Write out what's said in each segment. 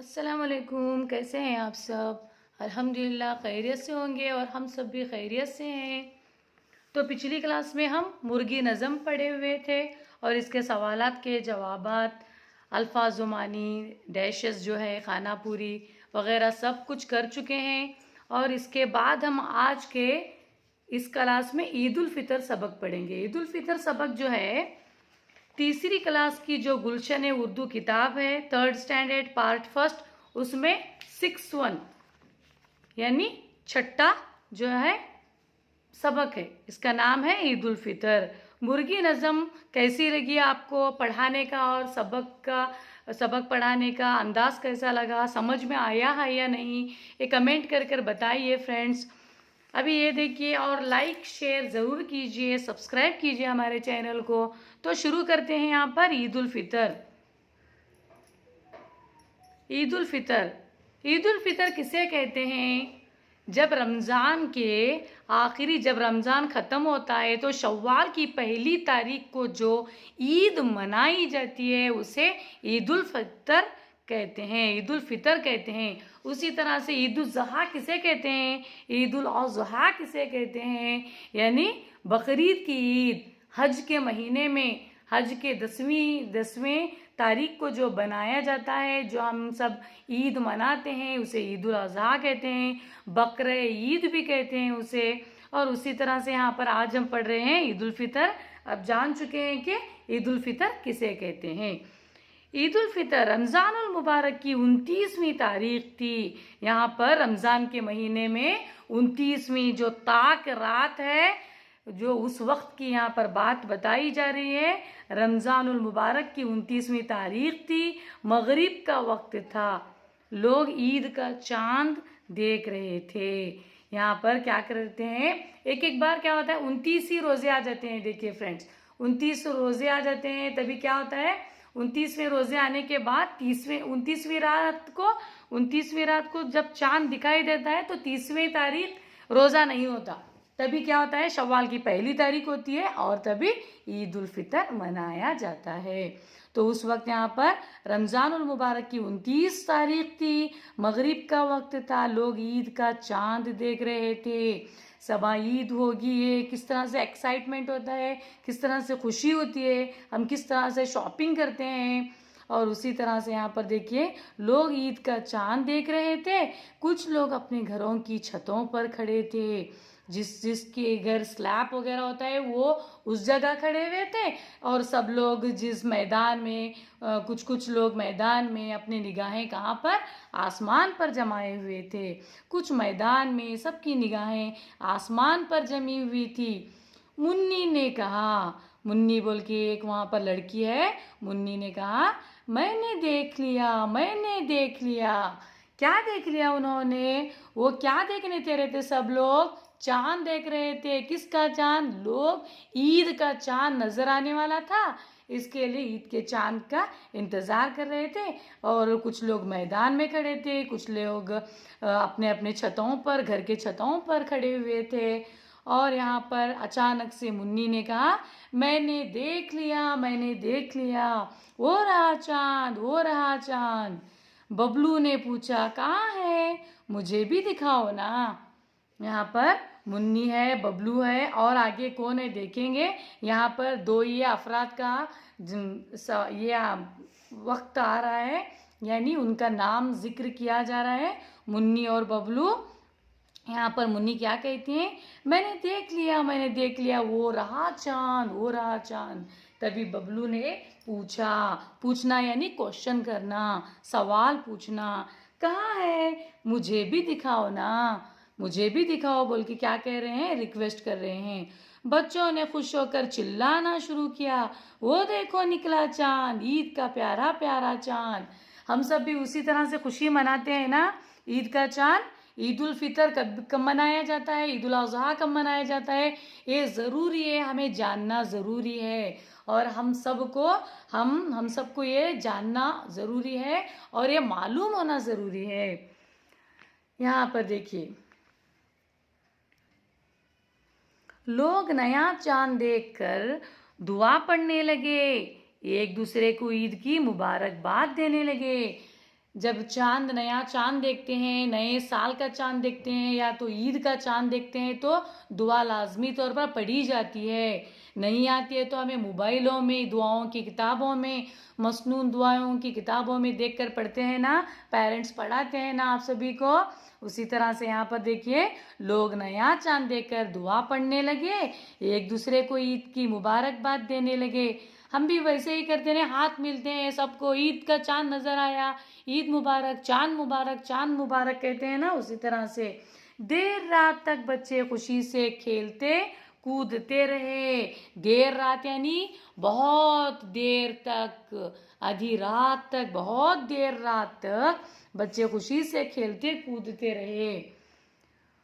अस्सलामुअलैकुम, कैसे हैं आप सब। अल्हम्दुलिल्लाह खैरियत से होंगे और हम सब भी खैरियत से हैं। तो पिछली क्लास में हम मुर्गी नज़म पढ़े हुए थे और इसके सवालात के जवाबात, अल्फाज मानी, डैशेस जो है, खाना पूरी वगैरह सब कुछ कर चुके हैं। और इसके बाद हम आज के इस क्लास में ईद उल फितर सबक पढ़ेंगे। ईद उल फितर सबक जो है तीसरी क्लास की जो गुलशन उर्दू किताब है, थर्ड स्टैंडर्ड पार्ट फर्स्ट, उसमें 6-1 यानी छठा जो है सबक है। इसका नाम है ईद उल फितर। मुर्गी नज़म कैसी लगी आपको पढ़ाने का और सबक पढ़ाने का अंदाज कैसा लगा, समझ में आया है या नहीं, ये कमेंट कर कर बताइए फ्रेंड्स। अभी ये देखिए और लाइक शेयर ज़रूर कीजिए, सब्सक्राइब कीजिए हमारे चैनल को। तो शुरू करते हैं यहाँ पर ईद उल फितर। ईद उल फितर, ईद उल फितर किसे कहते हैं? जब रमज़ान ख़त्म होता है तो शव्वाल की पहली तारीख को जो ईद मनाई जाती है उसे ईद उल फितर कहते हैं, ईद उल फितर कहते हैं। उसी तरह से ईद उल ज़ुहा किसे कहते हैं? ईद उल अज़हा किसे कहते हैं? यानी बकरीद की ईद। हज के महीने में हज के 10वें तारीख को जो बनाया जाता है, जो हम सब ईद मनाते हैं, उसे ईद उल अज़हा कहते हैं, बकरे ईद भी कहते हैं उसे। और उसी तरह से यहाँ पर आज हम पढ़ रहे हैं ईद उल फितर। अब जान चुके हैं कि ईद उल फितर किसे कहते हैं। ईद उल फितर रमज़ानुल मुबारक की 29वीं तारीख थी। यहाँ पर रमज़ान के महीने में 29वीं जो ताक रात है, जो उस वक्त की यहाँ पर बात बताई जा रही है। रमज़ानुल मुबारक की 29वीं तारीख थी, मगरिब का वक्त था, लोग ईद का चांद देख रहे थे। यहाँ पर क्या करते हैं, एक एक बार क्या होता है 29 ही रोजे आ जाते हैं। देखिए फ्रेंड्स, 29 रोजे आ जाते हैं, तभी क्या होता है 29वें रोजे आने के बाद 29वीं रात को जब चांद दिखाई देता है तो 30वीं तारीख रोजा नहीं होता। तभी क्या होता है, शव्वाल की पहली तारीख होती है और तभी ईद उल फितर मनाया जाता है। तो उस वक्त यहाँ पर रमज़ानुल मुबारक की 29 तारीख थी, मगरिब का वक्त था, लोग ईद का चांद देख रहे थे। सबा ईद होगी, ये किस तरह से एक्साइटमेंट होता है, किस तरह से खुशी होती है, हम किस तरह से शॉपिंग करते हैं। और उसी तरह से यहाँ पर देखिए लोग ईद का चांद देख रहे थे। कुछ लोग अपने घरों की छतों पर खड़े थे, जिसके घर स्लैब वगैरह होता है वो उस जगह खड़े हुए थे। और सब लोग जिस मैदान में कुछ कुछ लोग मैदान में अपनी निगाहें कहाँ पर, आसमान पर जमाए हुए थे। कुछ मैदान में, सबकी निगाहें आसमान पर जमी हुई थी। मुन्नी ने कहा, मुन्नी बोल के एक वहाँ पर लड़की है, मुन्नी ने कहा मैंने देख लिया, मैंने देख लिया। क्या देख लिया उन्होंने? वो क्या देखने थे रहे थे, सब लोग चांद देख रहे थे। किसका चांद? लोग ईद का चांद नजर आने वाला था, इसके लिए ईद के चांद का इंतज़ार कर रहे थे। और कुछ लोग मैदान में खड़े थे, कुछ लोग अपने अपने छतों पर, घर के छतों पर खड़े हुए थे। और यहाँ पर अचानक से मुन्नी ने कहा मैंने देख लिया, मैंने देख लिया, वो रहा चांद, वो रहा चांद। बबलू ने पूछा कहाँ है, मुझे भी दिखाओ ना। यहाँ पर मुन्नी है, बबलू है और आगे कौन है देखेंगे। यहाँ पर दो ये अफराद का ये वक्त आ रहा है, यानी उनका नाम जिक्र किया जा रहा है, मुन्नी और बबलू। यहाँ पर मुन्नी क्या कहती हैं, मैंने देख लिया, मैंने देख लिया, वो रहा चांद, वो रहा चांद। तभी बबलू ने पूछा, पूछना यानी क्वेश्चन करना, सवाल पूछना, कहाँ है, मुझे भी दिखाओ ना, मुझे भी दिखाओ बोल के क्या कह रहे हैं, रिक्वेस्ट कर रहे हैं। बच्चों ने खुश होकर चिल्लाना शुरू किया, वो देखो निकला चांद, ईद का प्यारा प्यारा चांद। हम सब भी उसी तरह से खुशी मनाते हैं ना, ईद का चांद। ईद उल फितर कब मनाया जाता है, ईद उल अज़हा कब मनाया जाता है, ये ज़रूरी है, हमें जानना ज़रूरी है। और हम सबको ये जानना ज़रूरी है और ये मालूम होना ज़रूरी है। यहाँ पर देखिए, लोग नया चांद देखकर दुआ पढ़ने लगे, एक दूसरे को ईद की मुबारकबाद देने लगे। जब चांद नया चांद देखते हैं, नए साल का चांद देखते हैं या तो ईद का चांद देखते हैं तो दुआ लाजमी तौर पर पढ़ी जाती है। नहीं आती है तो हमें मोबाइलों में, दुआओं की किताबों में, मसनून दुआओं की किताबों में देखकर पढ़ते हैं ना, पेरेंट्स पढ़ाते हैं ना आप सभी को। उसी तरह से यहाँ पर देखिए लोग नया चांद देखकर दुआ पढ़ने लगे, एक दूसरे को ईद की मुबारकबाद देने लगे। हम भी वैसे ही करते हैं, हाथ मिलते हैं सबको, ईद का चांद नजर आया, ईद मुबारक, चांद मुबारक, चांद मुबारक कहते हैं ना। उसी तरह से देर रात तक बच्चे खुशी से खेलते कूदते रहे। देर रात यानी बहुत देर तक, आधी रात तक, बहुत देर रात तक बच्चे खुशी से खेलते कूदते रहे।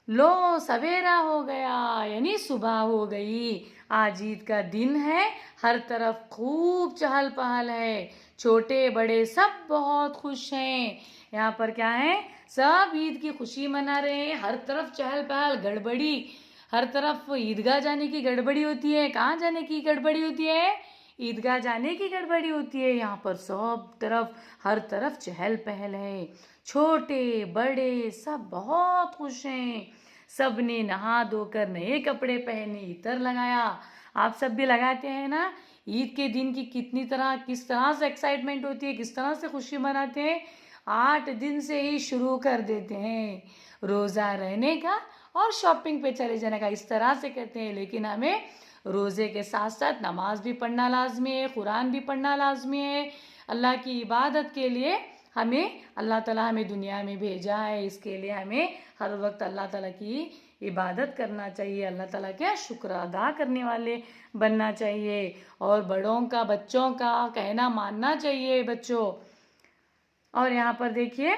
लो सवेरा हो गया यानी सुबह हो गई। आज ईद का दिन है, हर तरफ खूब चहल पहल है, छोटे बड़े सब बहुत खुश हैं। यहाँ पर क्या है, सब ईद की खुशी मना रहे हैं, हर तरफ चहल पहल, गड़बड़ी, हर तरफ ईदगाह जाने की गड़बड़ी होती है। कहाँ जाने की गड़बड़ी होती है? ईदगाह जाने की गड़बड़ी होती है। यहाँ पर सब तरफ, हर तरफ चहल पहल है, छोटे बड़े सब बहुत खुश हैं। सब ने नहा धोकर नए कपड़े पहने, इतर लगाया। आप सब भी लगाते हैं ना? ईद के दिन की किस तरह से एक्साइटमेंट होती है, किस तरह से खुशी मनाते हैं। 8 दिन से ही शुरू कर देते हैं रोज़ा रहने का और शॉपिंग पे चले जाने का, इस तरह से कहते हैं। लेकिन हमें रोज़े के साथ साथ नमाज भी पढ़ना लाजमी है, कुरान भी पढ़ना लाजमी है। अल्लाह की इबादत के लिए हमें अल्लाह ताला हमें दुनिया में भेजा है, इसके लिए हमें हर वक्त अल्लाह ताला की इबादत करना चाहिए, अल्लाह ताला के शुक्र अदा करने वाले बनना चाहिए और बड़ों का, बच्चों का कहना मानना चाहिए बच्चों। और यहाँ पर देखिए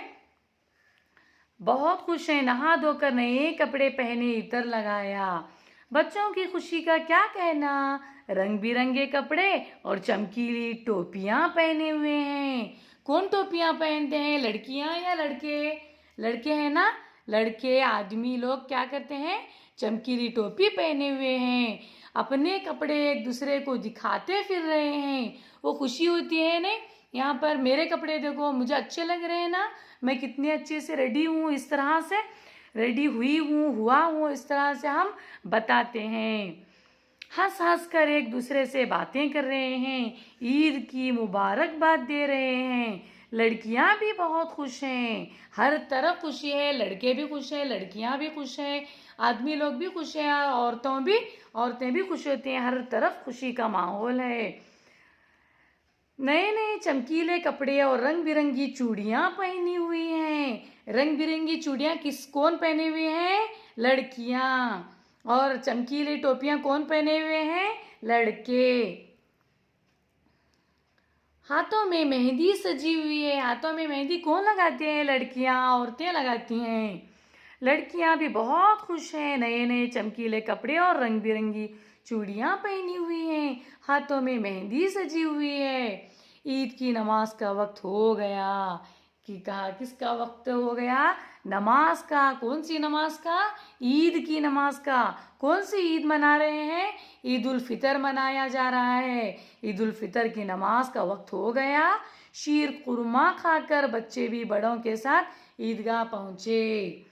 बहुत खुश हैं, नहा धोकर नए कपड़े पहने, इतर लगाया। बच्चों की खुशी का क्या कहना, रंग बिरंगे कपड़े और चमकीली टोपियां पहने हुए हैं। कौन टोपियां पहनते हैं, लड़कियां या लड़के? लड़के हैं ना। लड़के आदमी लोग क्या करते हैं, चमकीली टोपी पहने हुए हैं, अपने कपड़े एक दूसरे को दिखाते फिर रहे हैं। वो खुशी होती है ना, यहाँ पर मेरे कपड़े देखो, मुझे अच्छे लग रहे हैं ना, मैं कितने अच्छे से रेडी हूँ, इस तरह से रेडी हुई हूँ, हुआ हूँ, इस तरह से हम बताते हैं। हंस हंस कर एक दूसरे से बातें कर रहे हैं, ईद की मुबारकबाद दे रहे हैं। लड़कियां भी बहुत खुश हैं, हर तरफ खुशी है, लड़के भी खुश हैं, लड़कियां भी खुश हैं, आदमी लोग भी खुश हैं, औरतें भी खुश होती हैं, हर तरफ खुशी का माहौल है। नए नए चमकीले कपड़े और रंग बिरंगी चूड़ियां पहनी हुई हैं। रंग बिरंगी चूड़ियां कौन पहने हुए हैं? लड़कियां। और चमकीली टोपियां कौन पहने हुए हैं? लड़के। हाथों में मेहंदी सजी हुई है। हाथों में मेहंदी कौन लगाते हैं? लड़कियां, औरतें लगाती हैं। लड़कियां भी बहुत खुश हैं, नए नए चमकीले कपड़े और रंग बिरंगी चूड़ियां पहनी हुई हैं, हाथों में मेहंदी सजी हुई है। ईद की नमाज का वक्त हो गया। कि कहा किसका वक्त हो गया? नमाज का। कौन सी नमाज का? ईद की नमाज का। कौन सी ईद मना रहे हैं? ईद उल फितर मनाया जा रहा है। ईद उल फितर की नमाज का वक्त हो गया। शीर कुरमा खाकर बच्चे भी बड़ों के साथ ईदगाह पहुंचे।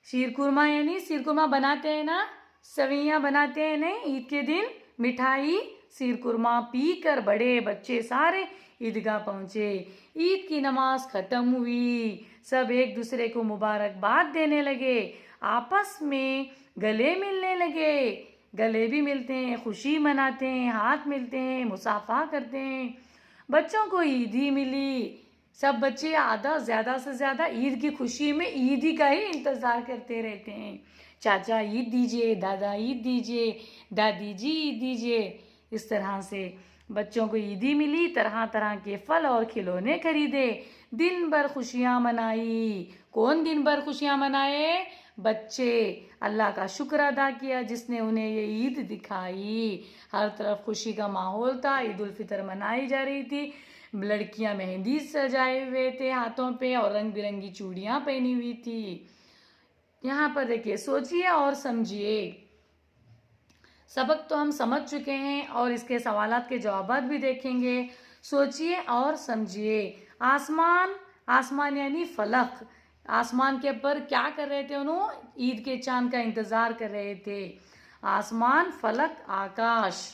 शीर कुरमा यानी शीर कुरमा बनाते हैं ना, सवैयां बनाते हैं ना ईद के दिन, मिठाई, शीर कुरमा पीकर बड़े बच्चे सारे ईदगाह पहुंचे। ईद की नमाज खत्म हुई, सब एक दूसरे को मुबारकबाद देने लगे, आपस में गले मिलने लगे। गले भी मिलते हैं, खुशी मनाते हैं, हाथ मिलते हैं, मुसाफा करते हैं। बच्चों को ईदी मिली। सब बच्चे ज़्यादा से ज़्यादा ईद की खुशी में ईदी का ही इंतज़ार करते रहते हैं। चाचा ईद दीजिए, दादा ईद दीजिए, दादी जी ईद दीजिए। इस तरह से बच्चों को ईदी मिली, तरह तरह के फल और खिलौने खरीदे, दिन भर खुशियाँ मनाई। कौन दिन भर खुशियाँ मनाए? बच्चे। अल्लाह का शुक्र अदा किया जिसने उन्हें ये ईद दिखाई। हर तरफ खुशी का माहौल था, ईद उल फितर मनाई जा रही थी। लड़कियां मेहंदी सजाए हुए थे हाथों पे और रंग बिरंगी चूड़ियां पहनी हुई थी। यहाँ पर देखिए, सोचिए और समझिए। सबक तो हम समझ चुके हैं और इसके सवालात के जवाबात भी देखेंगे। सोचिए और समझिए। आसमान यानी फलक, आसमान के ऊपर क्या कर रहे थे उन्होंने, ईद के चांद का इंतजार कर रहे थे। आसमान, फलक, आकाश।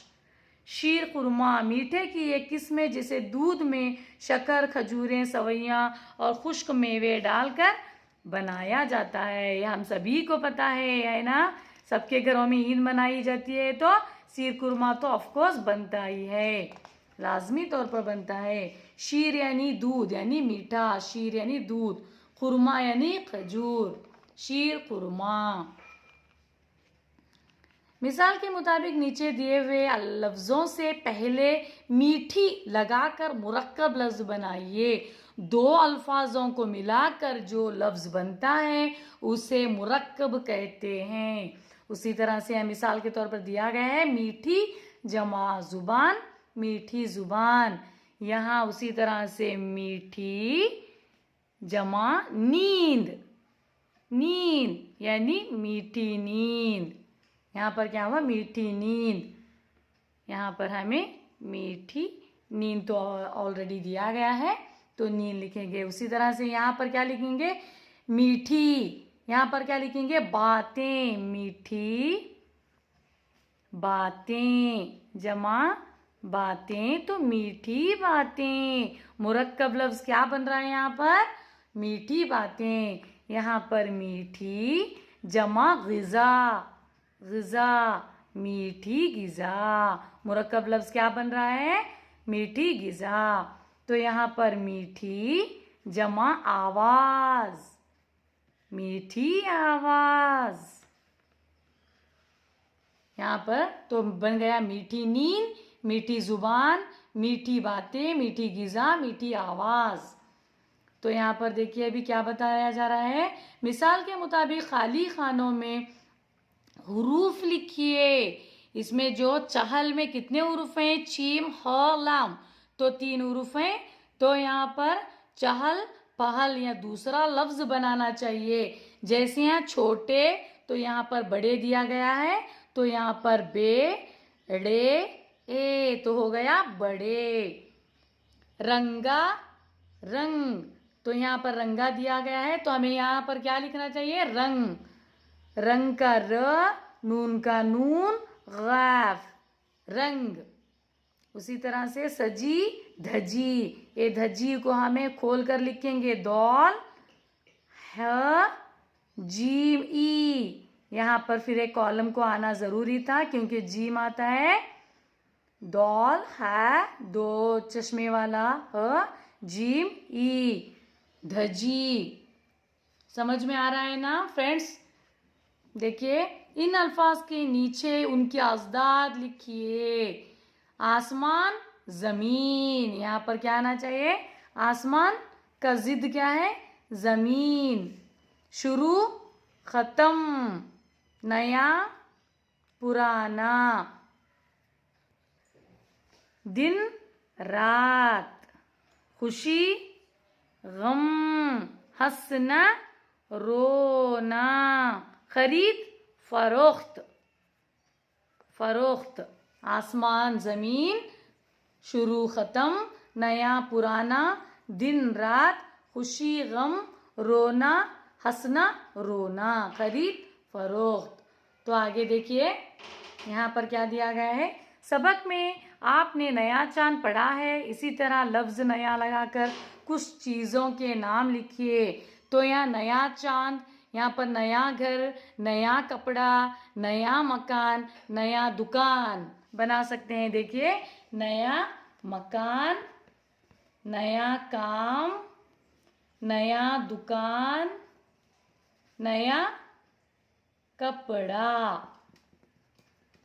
शीर खुरमा, मीठे की एक किस्म है जिसे दूध में शक्कर, खजूरें, सवैयाँ और खुश्क मेवे डालकर बनाया जाता है। यह हम सभी को पता है ना। सबके घरों में ईद मनाई जाती है तो शीर खुरमा तो ऑफकोर्स बनता ही है, लाजमी तौर पर बनता है। शीर यानी दूध यानी मीठा, शीर यानी दूध, खुरमा यानी खजूर, शीर खुरमा। मिसाल के मुताबिक नीचे दिए हुए लफ्ज़ों से पहले मीठी लगाकर मुरक्कब लफ्ज़ बनाइए। दो अल्फाजों को मिलाकर जो लफ्ज़ बनता है उसे मुरक्कब कहते हैं। उसी तरह से मिसाल के तौर पर दिया गया है मीठी जमा जुबान, मीठी जुबान। यहाँ उसी तरह से मीठी जमा नींद, नींद यानी मीठी नींद। यहाँ पर क्या हुआ, मीठी नींद। यहाँ पर हमें मीठी नींद तो ऑलरेडी दिया गया है तो नींद लिखेंगे। उसी तरह से यहाँ पर क्या लिखेंगे, मीठी। यहाँ पर क्या लिखेंगे, बातें, मीठी बातें जमा बातें तो मीठी बातें। मुरक्कब लफ्ज क्या बन रहा है यहाँ पर, मीठी बातें। यहाँ पर मीठी जमा ग़िज़ा, ग़िज़ा मीठी ग़िज़ा। मुरक्कब लफ्ज़ क्या बन रहा है, मीठी ग़िज़ा। तो यहाँ पर मीठी जमा आवाज़, मीठी आवाज़। यहाँ पर तो बन गया मीठी नींद, मीठी ज़ुबान, मीठी बातें, मीठी ग़िज़ा, मीठी आवाज़। तो यहाँ पर देखिए अभी क्या बताया जा रहा है, मिसाल के मुताबिक खाली खानों में हुरूफ लिखिए। इसमें जो चहल में कितने हुरूफ हैं, चीम, ह, लाम, तो 3 हुरूफ हैं। तो यहाँ पर चहल पहल या दूसरा लफ्ज बनाना चाहिए। जैसे यहाँ छोटे तो यहाँ पर बड़े दिया गया है, तो यहाँ पर बे ड़े ए तो हो गया बड़े। रंगा रंग, तो यहाँ पर रंगा दिया गया है तो हमें यहाँ पर क्या लिखना चाहिए, रंग। रंग का र, नून का नून, ग़ाफ, रंग। उसी तरह से सजी धजी, ये धजी को हमें खोल कर लिखेंगे, दौल ह जीम ई। यहाँ पर फिर एक कॉलम को आना ज़रूरी था क्योंकि जीम आता है, दौल है 2 चश्मे वाला ह, जीम ई, धजी। समझ में आ रहा है ना फ्रेंड्स। देखिए इन अल्फाज के नीचे उनके अज़दाद लिखिए। आसमान, ज़मीन, यहाँ पर क्या आना चाहिए, आसमान का ज़िद क्या है, ज़मीन। शुरू, ख़त्म, नया, पुराना, दिन, रात, खुशी, गम, हंसना, रोना, खरीद, फरोख्त, फरोख्त। आसमान, ज़मीन, शुरू, ख़त्म, नया, पुराना, दिन, रात, खुशी, गम, रोना, हंसना, रोना, खरीद, फरोख्त। तो आगे देखिए यहाँ पर क्या दिया गया है, सबक में आपने नया चांद पढ़ा है, इसी तरह लफ्ज़ नया लगाकर कुछ चीज़ों के नाम लिखिए। तो यहाँ नया चांद, यहाँ पर नया घर, नया कपड़ा, नया मकान, नया दुकान बना सकते हैं। देखिए नया मकान, नया काम, नया दुकान, नया कपड़ा।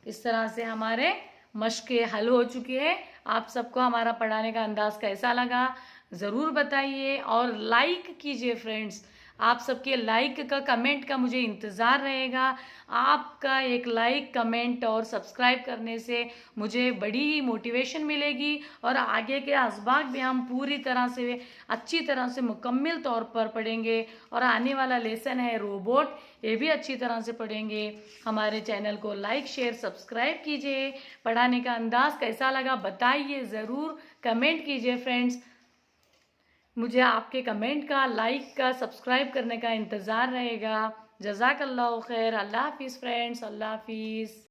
इस तरह से हमारे मश्क़ें हल हो चुकी है। आप सबको हमारा पढ़ाने का अंदाज़ कैसा लगा ज़रूर बताइए और लाइक कीजिए फ्रेंड्स। आप सबके लाइक का, कमेंट का मुझे इंतज़ार रहेगा। आपका एक लाइक, कमेंट और सब्सक्राइब करने से मुझे बड़ी ही मोटिवेशन मिलेगी और आगे के असबाक भी हम पूरी तरह से अच्छी तरह से मुकम्मल तौर पर पढ़ेंगे। और आने वाला लेसन है रोबोट, ये भी अच्छी तरह से पढ़ेंगे। हमारे चैनल को लाइक, शेयर, सब्सक्राइब कीजिए। पढ़ाने का अंदाज़ कैसा लगा बताइए, ज़रूर कमेंट कीजिए फ्रेंड्स। मुझे आपके कमेंट का, लाइक का, सब्सक्राइब करने का इंतज़ार रहेगा। जज़ाकल्लाहु खैर। अल्लाह हाफ़िज़ फ्रेंड्स, अल्लाह हाफ़िज़।